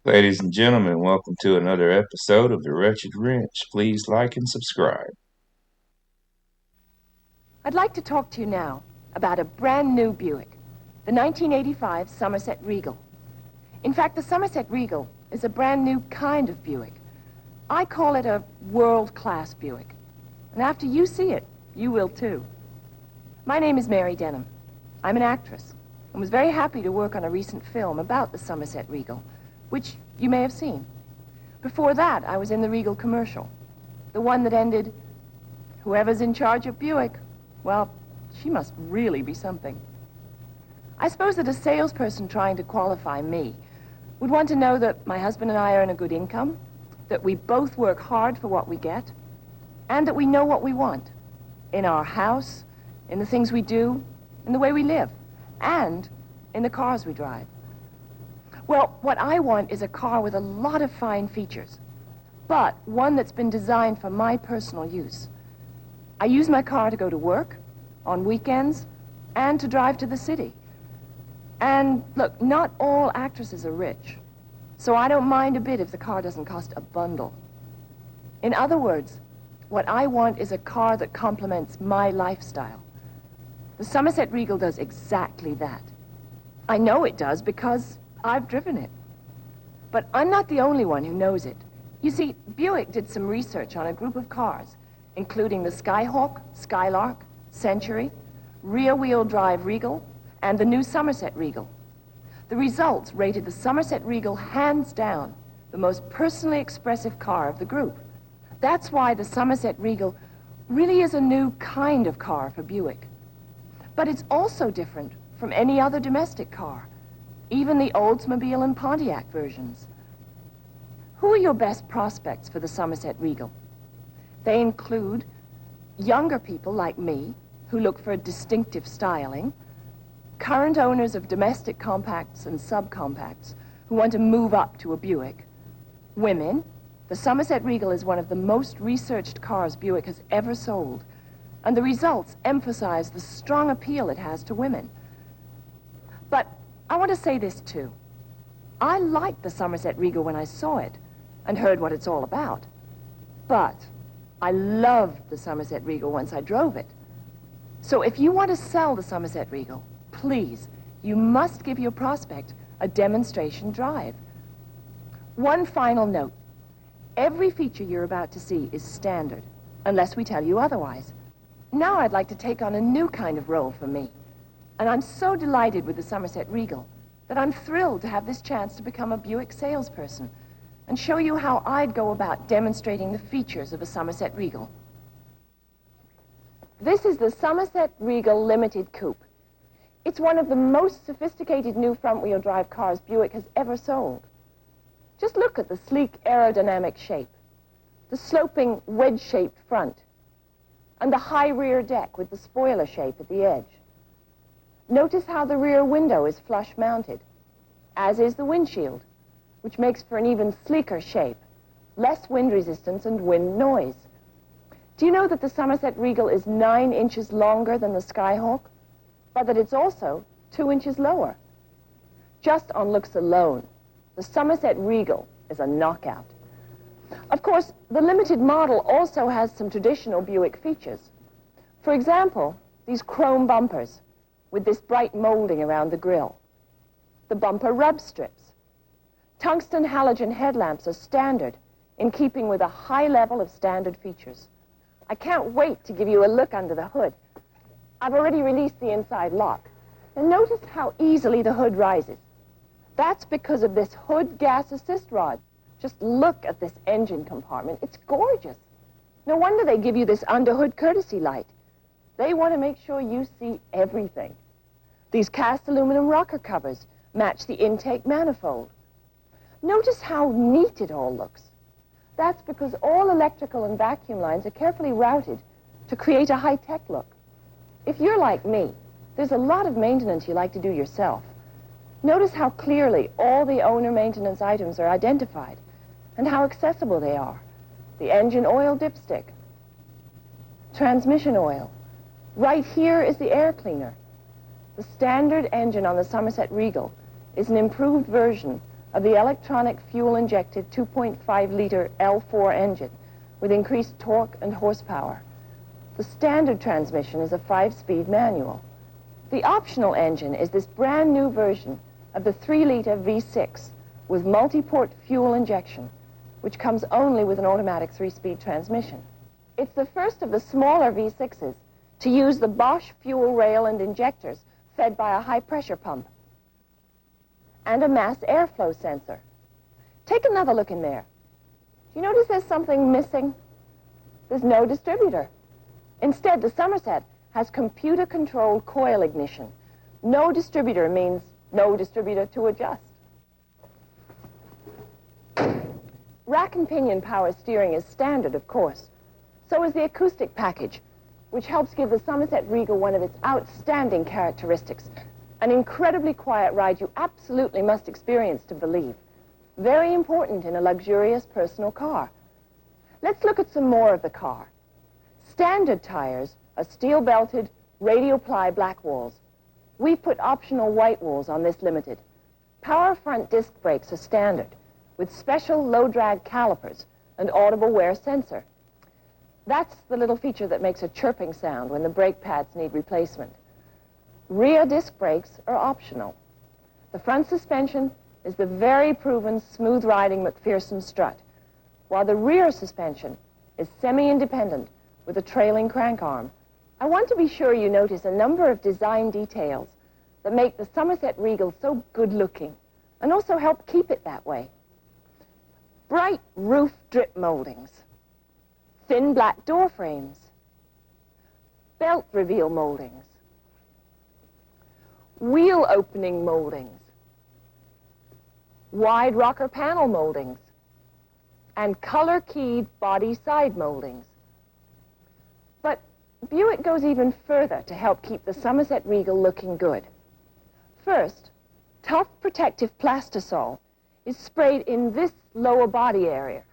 Ladies and gentlemen, welcome to another episode of The Wretched Wrench. Please like and subscribe. I'd like to talk to you now about a brand new Buick, the 1985 Somerset Regal. In fact, the Somerset Regal is a brand new kind of Buick. I call it a world-class Buick. And after you see it, you will too. My name is Mary Denham. I'm an actress and was very happy to work on a recent film about the Somerset Regal, which you may have seen. Before that, I was in the Regal commercial, the one that ended, "Whoever's in charge of Buick, well, she must really be something." I suppose that a salesperson trying to qualify me would want to know that my husband and I earn a good income, that we both work hard for what we get, and that we know what we want in our house, in the things we do, in the way we live, and in the cars we drive. Well, what I want is a car with a lot of fine features, but one that's been designed for my personal use. I use my car to go to work, on weekends, and to drive to the city. And look, not all actresses are rich, so I don't mind a bit if the car doesn't cost a bundle. In other words, what I want is a car that complements my lifestyle. The Somerset Regal does exactly that. I know it does because I've driven it. But I'm not the only one who knows it. You see, Buick did some research on a group of cars, including the Skyhawk, Skylark, Century, rear-wheel drive Regal, and the new Somerset Regal. The results rated the Somerset Regal hands down the most personally expressive car of the group. That's why the Somerset Regal really is a new kind of car for Buick. But it's also different from any other domestic car, even the Oldsmobile and Pontiac versions. Who are your best prospects for the Somerset Regal? They include younger people like me who look for distinctive styling, current owners of domestic compacts and subcompacts who want to move up to a Buick, women. The Somerset Regal is one of the most researched cars Buick has ever sold, and the results emphasize the strong appeal it has to women. But I want to say this too. I liked the Somerset Regal when I saw it and heard what it's all about. But I loved the Somerset Regal once I drove it. So if you want to sell the Somerset Regal, please, you must give your prospect a demonstration drive. One final note. Every feature you're about to see is standard, unless we tell you otherwise. Now I'd like to take on a new kind of role for me. And I'm so delighted with the Somerset Regal that I'm thrilled to have this chance to become a Buick salesperson and show you how I'd go about demonstrating the features of a Somerset Regal. This is the Somerset Regal Limited Coupe. It's one of the most sophisticated new front-wheel drive cars Buick has ever sold. Just look at the sleek aerodynamic shape, the sloping wedge-shaped front, and the high rear deck with the spoiler shape at the edge. Notice how the rear window is flush mounted, as is the windshield, which makes for an even sleeker shape, less wind resistance and wind noise. Do you know that the Somerset Regal is 9 inches longer than the Skyhawk, but that it's also 2 inches lower? Just on looks alone, the Somerset Regal is a knockout. Of course, the limited model also has some traditional Buick features. For example, these chrome bumpers with this bright molding around the grille, the bumper rub strips. Tungsten halogen headlamps are standard in keeping with a high level of standard features. I can't wait to give you a look under the hood. I've already released the inside lock. And notice how easily the hood rises. That's because of this hood gas assist rod. Just look at this engine compartment. It's gorgeous. No wonder they give you this underhood courtesy light. They want to make sure you see everything. These cast aluminum rocker covers match the intake manifold. Notice how neat it all looks. That's because all electrical and vacuum lines are carefully routed to create a high-tech look. If you're like me, there's a lot of maintenance you like to do yourself. Notice how clearly all the owner maintenance items are identified and how accessible they are. The engine oil dipstick, transmission oil. Right here is the air cleaner. The standard engine on the Somerset Regal is an improved version of the electronic fuel-injected 2.5-liter L4 engine with increased torque and horsepower. The standard transmission is a 5-speed manual. The optional engine is this brand new version of the 3-liter V6 with multi-port fuel injection, which comes only with an automatic 3-speed transmission. It's the first of the smaller V6s to use the Bosch fuel rail and injectors fed by a high-pressure pump and a mass airflow sensor. Take another look in there. Do you notice there's something missing? There's no distributor. Instead, the Somerset has computer-controlled coil ignition. No distributor means no distributor to adjust. Rack and pinion power steering is standard, of course. So is the acoustic package, which helps give the Somerset Regal one of its outstanding characteristics. An incredibly quiet ride you absolutely must experience to believe. Very important in a luxurious personal car. Let's look at some more of the car. Standard tires are steel-belted, radial-ply black walls. We've put optional white walls on this Limited. Power front disc brakes are standard, with special low-drag calipers and audible wear sensor. That's the little feature that makes a chirping sound when the brake pads need replacement. Rear disc brakes are optional. The front suspension is the very proven smooth-riding McPherson strut, while the rear suspension is semi-independent with a trailing crank arm. I want to be sure you notice a number of design details that make the Somerset Regal so good-looking and also help keep it that way. Bright roof drip moldings, thin black door frames, belt reveal moldings, wheel opening moldings, wide rocker panel moldings, and color-keyed body side moldings. But Buick goes even further to help keep the Somerset Regal looking good. First, tough protective plastisol is sprayed in this lower body area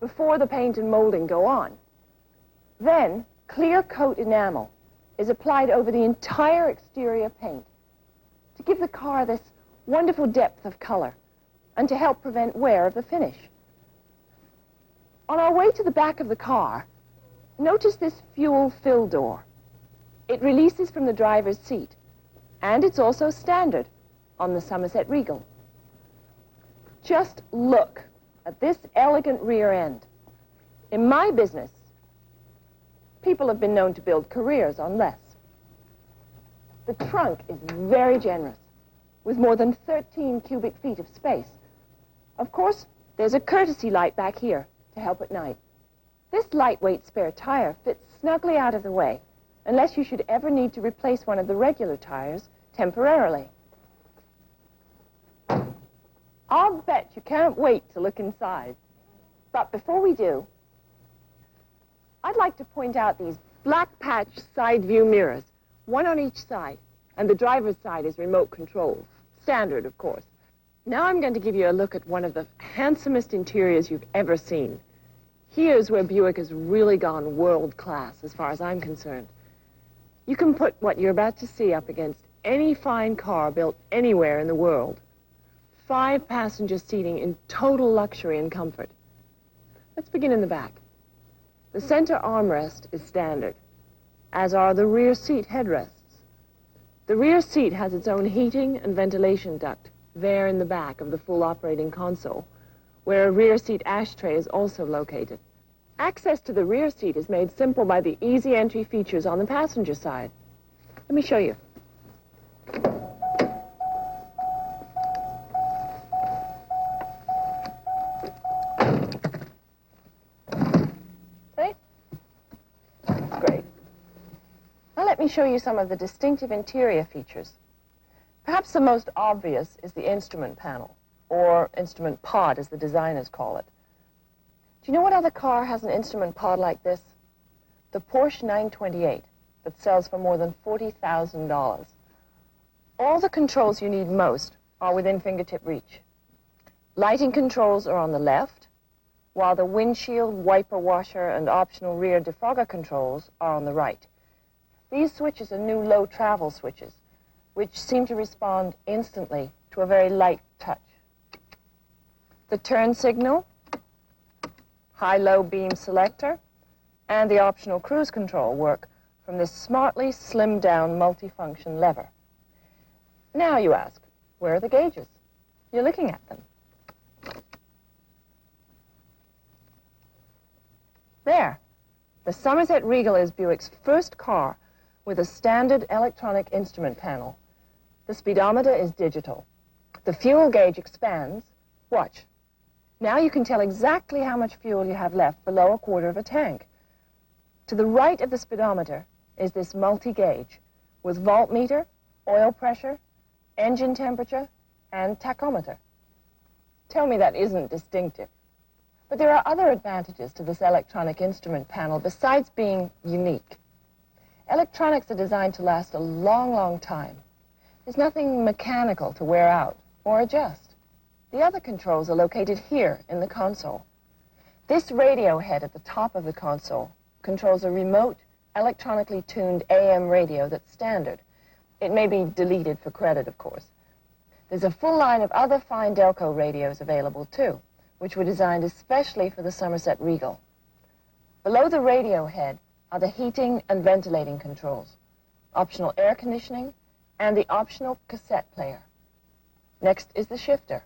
before the paint and molding go on. Then, clear coat enamel is applied over the entire exterior paint to give the car this wonderful depth of color and to help prevent wear of the finish. On our way to the back of the car, notice this fuel fill door. It releases from the driver's seat, and it's also standard on the Somerset Regal. Just look at this elegant rear end. In my business, people have been known to build careers on less. The trunk is very generous, with more than 13 cubic feet of space. Of course, there's a courtesy light back here to help at night. This lightweight spare tire fits snugly out of the way, unless you should ever need to replace one of the regular tires temporarily. I'll bet you can't wait to look inside. But before we do, I'd like to point out these black patch side view mirrors, one on each side, and the driver's side is remote control. Standard, of course. Now I'm going to give you a look at one of the handsomest interiors you've ever seen. Here's where Buick has really gone world class, as far as I'm concerned. You can put what you're about to see up against any fine car built anywhere in the world. 5-passenger seating in total luxury and comfort. Let's begin in the back. The center armrest is standard, as are the rear seat headrests. The rear seat has its own heating and ventilation duct there in the back of the full operating console, where a rear seat ashtray is also located. Access to the rear seat is made simple by the easy entry features on the passenger side. Let me show you. See? Great. Now let me show you some of the distinctive interior features. Perhaps the most obvious is the instrument panel, or instrument pod, as the designers call it. Do you know what other car has an instrument pod like this? The Porsche 928, that sells for more than $40,000. All the controls you need most are within fingertip reach. Lighting controls are on the left, while the windshield, wiper washer, and optional rear defogger controls are on the right. These switches are new low travel switches, which seem to respond instantly to a very light touch. The turn signal, high-low beam selector, and the optional cruise control work from this smartly slimmed-down multifunction lever. Now you ask, where are the gauges? You're looking at them. There. The Somerset Regal is Buick's first car with a standard electronic instrument panel. The speedometer is digital. The fuel gauge expands. Watch. Now you can tell exactly how much fuel you have left below a quarter of a tank. To the right of the speedometer is this multi-gauge with voltmeter, oil pressure, engine temperature, and tachometer. Tell me that isn't distinctive. But there are other advantages to this electronic instrument panel besides being unique. Electronics are designed to last a long, long time. There's nothing mechanical to wear out or adjust. The other controls are located here in the console. This radio head at the top of the console controls a remote, electronically tuned AM radio that's standard. It may be deleted for credit, of course. There's a full line of other fine Delco radios available, too, which were designed especially for the Somerset Regal. Below the radio head are the heating and ventilating controls, optional air conditioning, and the optional cassette player. Next is the shifter.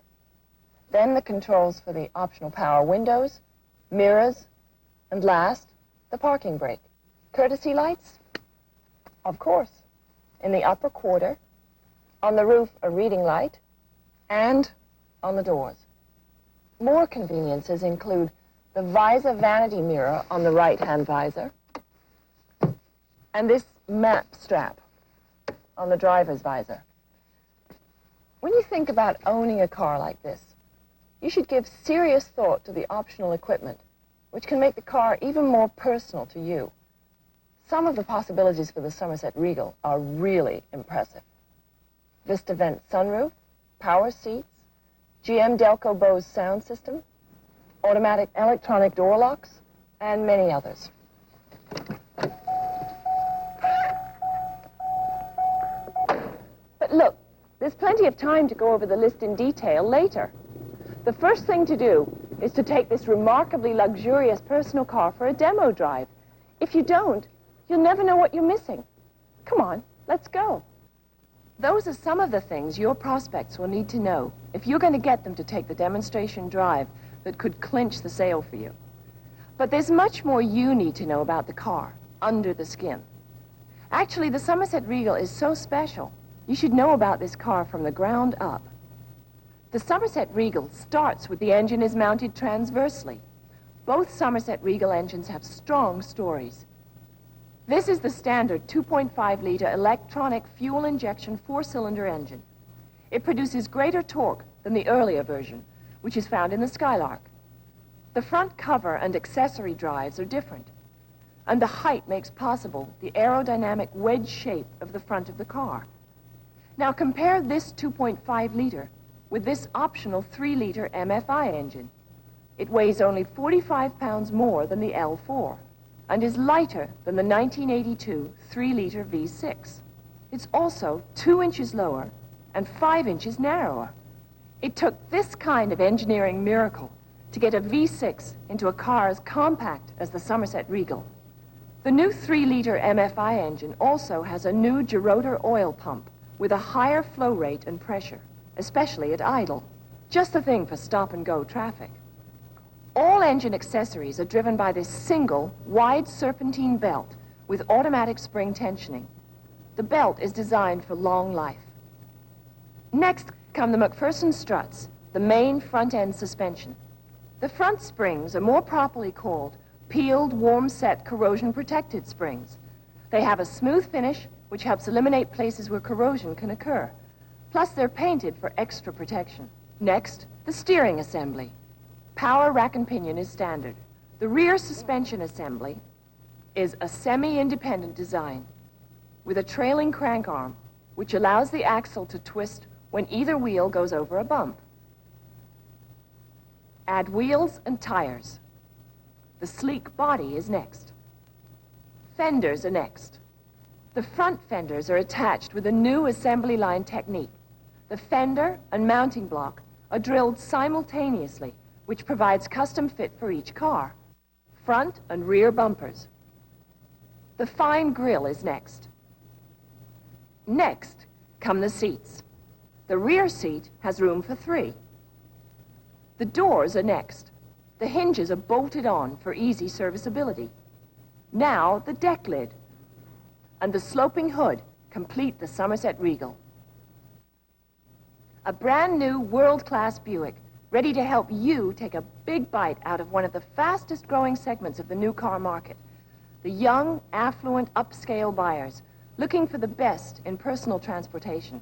Then the controls for the optional power windows, mirrors, and last, the parking brake. Courtesy lights? Of course. In the upper quarter, on the roof a reading light, and on the doors. More conveniences include the visor vanity mirror on the right-hand visor and this map strap on the driver's visor. When you think about owning a car like this, you should give serious thought to the optional equipment, which can make the car even more personal to you. Some of the possibilities for the Somerset Regal are really impressive. Vista vent sunroof, power seats, GM Delco Bose sound system, automatic electronic door locks, and many others. But look, there's plenty of time to go over the list in detail later. The first thing to do is to take this remarkably luxurious personal car for a demo drive. If you don't, you'll never know what you're missing. Come on, let's go. Those are some of the things your prospects will need to know if you're going to get them to take the demonstration drive that could clinch the sale for you. But there's much more you need to know about the car, under the skin. Actually, the Somerset Regal is so special, you should know about this car from the ground up. The Somerset Regal starts with the engine is mounted transversely. Both Somerset Regal engines have strong stories. This is the standard 2.5-liter electronic fuel injection four-cylinder engine. It produces greater torque than the earlier version, which is found in the Skylark. The front cover and accessory drives are different, and the height makes possible the aerodynamic wedge shape of the front of the car. Now compare this 2.5-liter with this optional 3-liter MFI engine. It weighs only 45 pounds more than the L4 and is lighter than the 1982 3-liter V6. It's also 2 inches lower and 5 inches narrower. It took this kind of engineering miracle to get a V6 into a car as compact as the Somerset Regal. The new 3-liter MFI engine also has a new gerotor oil pump with a higher flow rate and pressure, especially at idle. Just the thing for stop-and-go traffic. All engine accessories are driven by this single, wide serpentine belt with automatic spring tensioning. The belt is designed for long life. Next come the McPherson struts, the main front-end suspension. The front springs are more properly called peeled, warm-set, corrosion-protected springs. They have a smooth finish, which helps eliminate places where corrosion can occur. Plus, they're painted for extra protection. Next, the steering assembly. Power rack and pinion is standard. The rear suspension assembly is a semi-independent design with a trailing crank arm, which allows the axle to twist when either wheel goes over a bump. Add wheels and tires. The sleek body is next. Fenders are next. The front fenders are attached with a new assembly line technique. The fender and mounting block are drilled simultaneously, which provides custom fit for each car, front and rear bumpers. The fine grille is next. Next come the seats. The rear seat has room for 3. The doors are next. The hinges are bolted on for easy serviceability. Now the deck lid and the sloping hood complete the Somerset Regal. A brand new world-class Buick, ready to help you take a big bite out of one of the fastest growing segments of the new car market. The young, affluent, upscale buyers looking for the best in personal transportation.